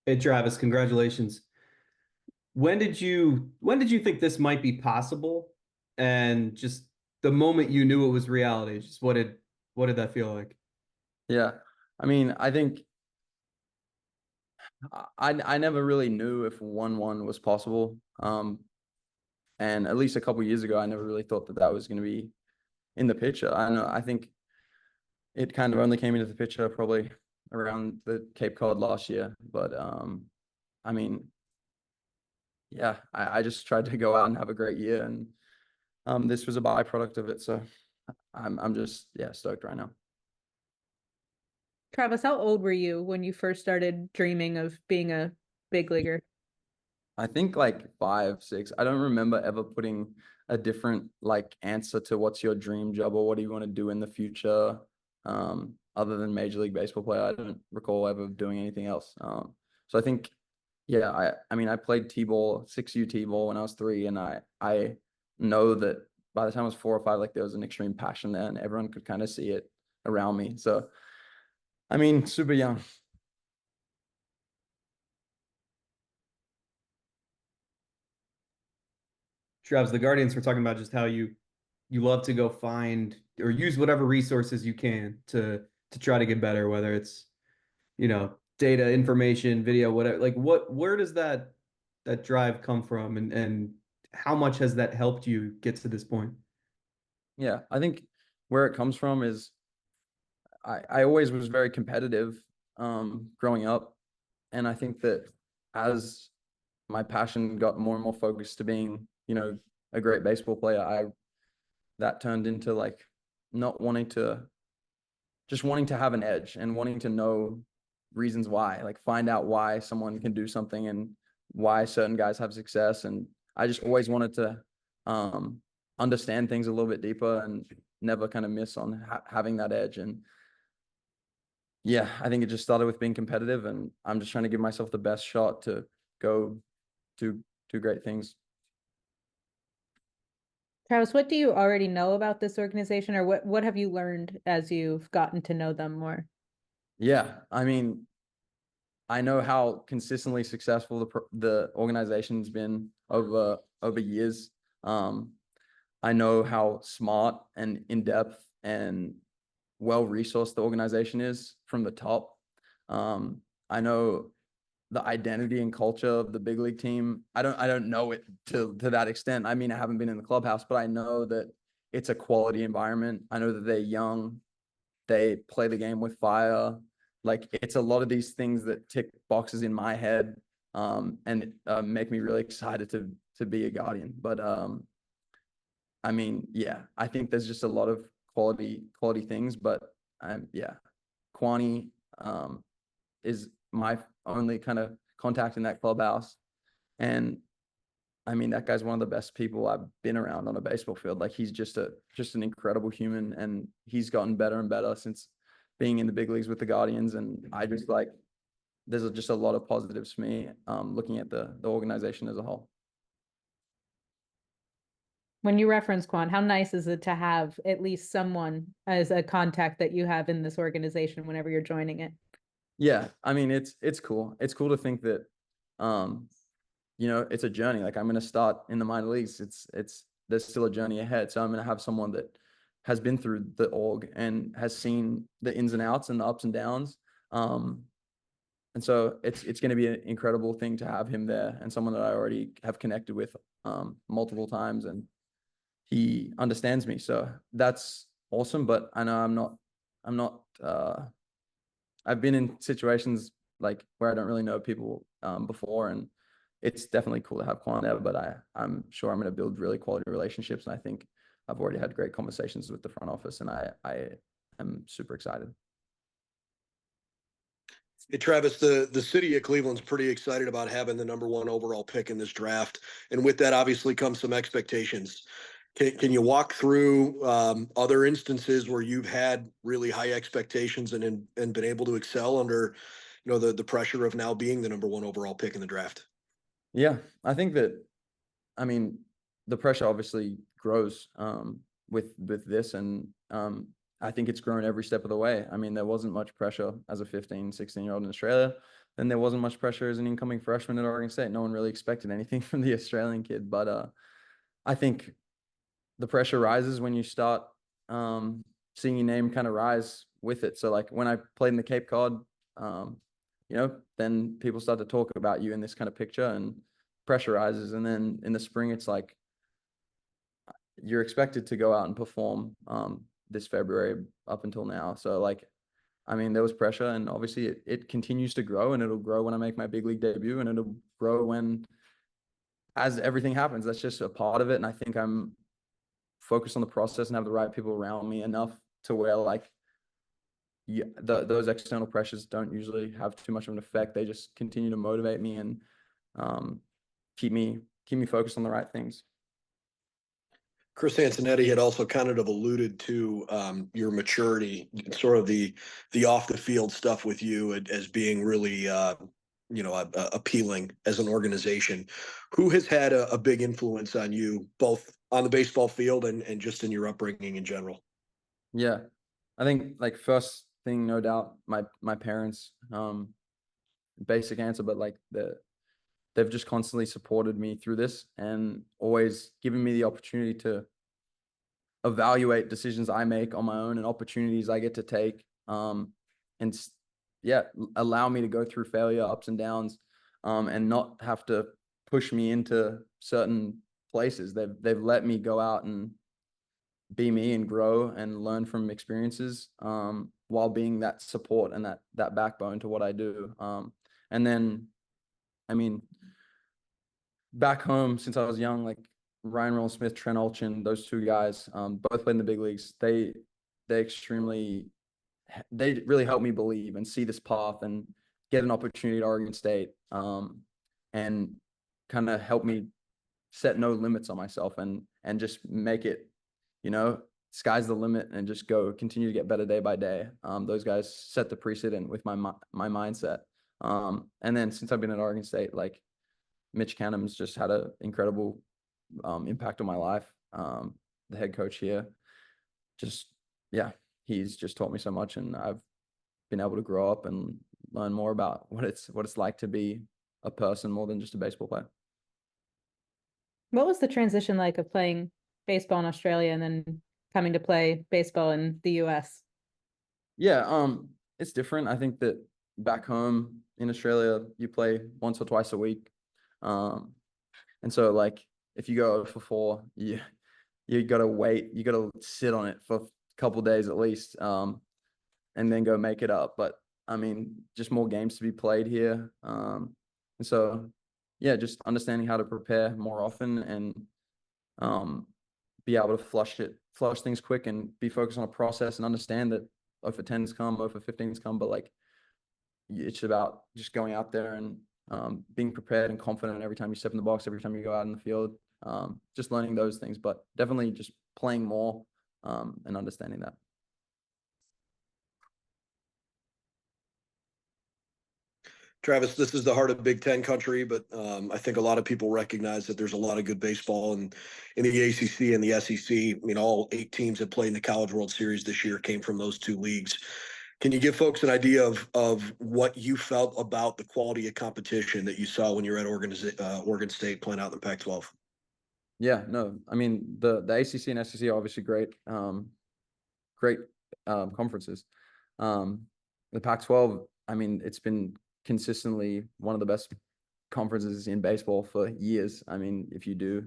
Hey Travis, congratulations. When did you think this might be possible? And just the moment you knew it was reality, just what did that feel like? Yeah. I mean, I think I never really knew if 1-1 was possible. And at least a couple years ago, I never really thought that that was going to be in the picture. I know. I think it kind of only came into the picture probably around the Cape Cod last year. But I mean, yeah, I just tried to go out and have a great year, and this was a byproduct of it. So I'm just stoked right now. Travis, how old were you when you first started dreaming of being a big leaguer? I think like 5, 6. I don't remember ever putting a different like answer to what's your dream job or what do you want to do in the future. Other than Major League Baseball player, I don't recall ever doing anything else. So I think, yeah, I mean, I played T-ball, 6U T-ball when I was 3, and I know that by the time I was 4 or 5, like there was an extreme passion there, and everyone could kind of see it around me. So I mean, super young. Travis, the Guardians were talking about just how you love to go find or use whatever resources you can to try to get better, whether it's, data, information, video, whatever. Like where does that drive come from and how much has that helped you get to this point? Yeah, I think where it comes from is I always was very competitive growing up. And I think that as my passion got more and more focused to being, a great baseball player, I that turned into like not wanting to just wanting to have an edge and wanting to know reasons why, like find out why someone can do something and why certain guys have success. And I just always wanted to understand things a little bit deeper and never kind of miss on having that edge. And yeah, I think it just started with being competitive, and I'm just trying to give myself the best shot to go do great things. Travis, what do you already know about this organization, or what have you learned as you've gotten to know them more? Yeah, I mean, I know how consistently successful the organization's been over years. Um, I know how smart and in depth and well resourced the organization is from the top. I know the identity and culture of the big league team. I don't know it to that extent. I mean, I haven't been in the clubhouse, but I know that it's a quality environment. I know that they're young, they play the game with fire. Like it's a lot of these things that tick boxes in my head, and make me really excited to be a Guardian. But I mean, yeah, I think there's just a lot of quality things. But yeah, Kwani is my only kind of contact in that clubhouse, and I mean, that guy's one of the best people I've been around on a baseball field. Like he's just an incredible human, and he's gotten better and better since being in the big leagues with the Guardians. And I just like there's just a lot of positives for me, looking at the organization as a whole. When you reference Quan, how nice is it to have at least someone as a contact that you have in this organization whenever you're joining it? Yeah, I mean it's cool. It's cool to think that um, it's a journey. Like I'm gonna start in the minor leagues. It's there's still a journey ahead. So I'm gonna have someone that has been through the org and has seen the ins and outs and the ups and downs. Um, and so it's going to be an incredible thing to have him there, and someone that I already have connected with multiple times, and he understands me. So that's awesome. But I know I'm not I've been in situations like where I don't really know people before, and it's definitely cool to have Quan there. But I'm sure I'm going to build really quality relationships, and I think I've already had great conversations with the front office, and I am super excited. Hey, Travis, the city of Cleveland's pretty excited about having the number one overall pick in this draft, and with that, obviously, comes some expectations. Can you walk through other instances where you've had really high expectations and been able to excel under, the pressure of now being the number one overall pick in the draft? Yeah, I think that I mean, the pressure obviously grows with this, and I think it's grown every step of the way. I mean, there wasn't much pressure as a 15, 16-year-old in Australia. then there wasn't much pressure as an incoming freshman at Oregon State. No one really expected anything from the Australian kid, but I think the pressure rises when you start seeing your name kind of rise with it. So like when I played in the Cape Cod, then people start to talk about you in this kind of picture and pressure rises. And then in the spring, it's like you're expected to go out and perform this February up until now. So like, I mean, there was pressure, and obviously it continues to grow, and it'll grow when I make my big league debut, and it'll grow as everything happens. That's just a part of it. And I think I'm focused on the process and have the right people around me enough to where like, those external pressures don't usually have too much of an effect. They just continue to motivate me and keep me focused on the right things. Chris Antonetti had also kind of alluded to your maturity, sort of the off the field stuff with you as being really appealing as an organization. Who has had a big influence on you, both on the baseball field and just in your upbringing in general? Yeah, I think like first thing, no doubt, my parents. Basic answer, but like they've just constantly supported me through this and always given me the opportunity to evaluate decisions I make on my own and opportunities I get to take. And yeah, allow me to go through failure, ups and downs, and not have to push me into certain places. They've let me go out and be me and grow and learn from experiences, while being that support and that backbone to what I do. And then, I mean, back home, since I was young, like Ryan Roll Smith, Trent Olchin, those two guys, both played in the big leagues. They really helped me believe and see this path and get an opportunity at Oregon State, and kind of help me set no limits on myself and just make it, sky's the limit and just continue to get better day by day. Those guys set the precedent with my mindset. And then since I've been at Oregon State, like Mitch Canham's just had an incredible impact on my life. The head coach here, he's just taught me so much, and I've been able to grow up and learn more about what it's like to be a person more than just a baseball player. What was the transition like of playing baseball in Australia and then coming to play baseball in the US? Yeah, it's different. I think that back home in Australia, you play once or twice a week. And so like if you go for 4, you gotta wait, you gotta sit on it for a couple days at least, and then go make it up. But I mean, just more games to be played here. And so yeah, just understanding how to prepare more often and be able to flush things quick and be focused on a process and understand that 0 for 10s come, 0 for 15s come, but like it's about just going out there and being prepared and confident every time you step in the box, every time you go out in the field, just learning those things, but definitely just playing more and understanding that. Travis, this is the heart of Big Ten country, but I think a lot of people recognize that there's a lot of good baseball in the ACC and the SEC. I mean, all 8 teams that played in the College World Series this year came from those 2 leagues. Can you give folks an idea of what you felt about the quality of competition that you saw when you were at Oregon State playing out in the Pac-12? Yeah, no, I mean the ACC and SEC are obviously great conferences. The Pac-12, I mean, it's been consistently one of the best conferences in baseball for years. I mean, if you do,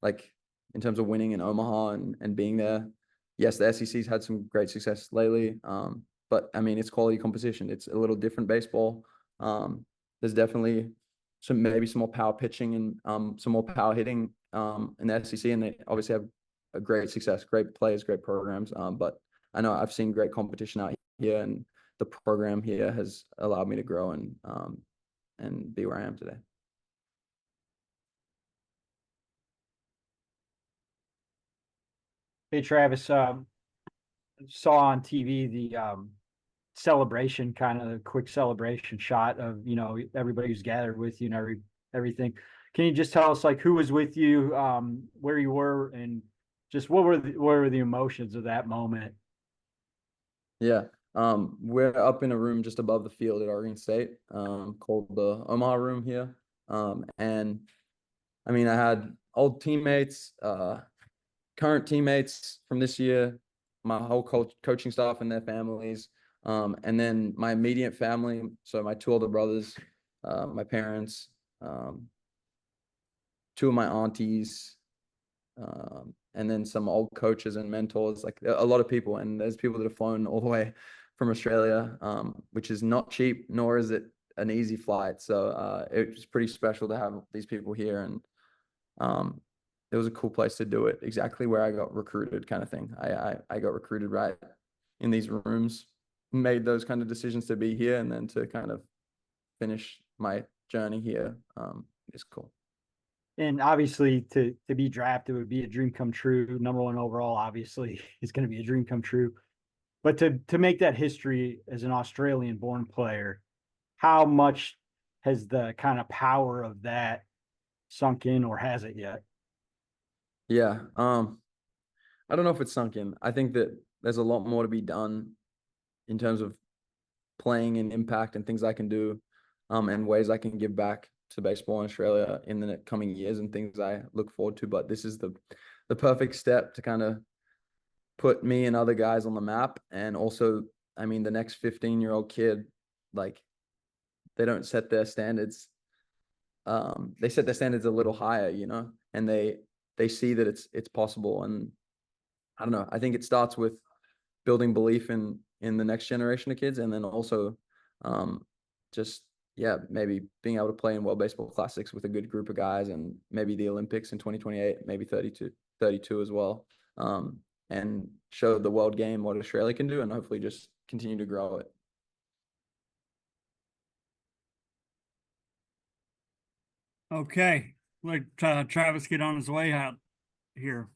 like, in terms of winning in Omaha and being there, yes, the SEC's had some great success lately. But I mean, it's quality competition. It's a little different baseball. There's definitely maybe some more power pitching and some more power hitting in the SEC, and they obviously have a great success, great players, great programs. But I know I've seen great competition out here, and the program here has allowed me to grow and be where I am today. Hey, Travis, saw on TV the celebration, kind of a quick celebration shot of, everybody who's gathered with you and everything. Can you just tell us, like, who was with you, where you were, and just what were the emotions of that moment? Yeah. We're up in a room just above the field at Oregon State, called the Omaha Room here. And I mean, I had old teammates, current teammates from this year, my whole coaching staff and their families, and then my immediate family. So my two older brothers, my parents, two of my aunties, and then some old coaches and mentors, like a lot of people. And there's people that have flown all the way from Australia, which is not cheap, nor is it an easy flight. So it was pretty special to have these people here, and it was a cool place to do it. Exactly where I got recruited, kind of thing. I got recruited right in these rooms, made those kind of decisions to be here, and then to kind of finish my journey here. It's cool. And obviously to be drafted would be a dream come true. Number one overall, obviously, is going to be a dream come true. But to make that history as an Australian born player, how much has the kind of power of that sunk in, or has it yet? Yeah. I don't know if it's sunk in. I think that there's a lot more to be done in terms of playing and impact and things I can do, and ways I can give back to baseball in Australia in the coming years, and things I look forward to. But this is the perfect step to kind of put me and other guys on the map. And also, I mean, the next 15-year-old kid, like, they don't set their standards. They set their standards a little higher, you know, and they see that it's possible. And I don't know, I think it starts with building belief in the next generation of kids, and then also just, yeah, maybe being able to play in World Baseball Classics with a good group of guys, and maybe the Olympics in 2028, maybe 32 as well, and show the world game what Australia can do, and hopefully just continue to grow it. Okay, let Travis get on his way out here.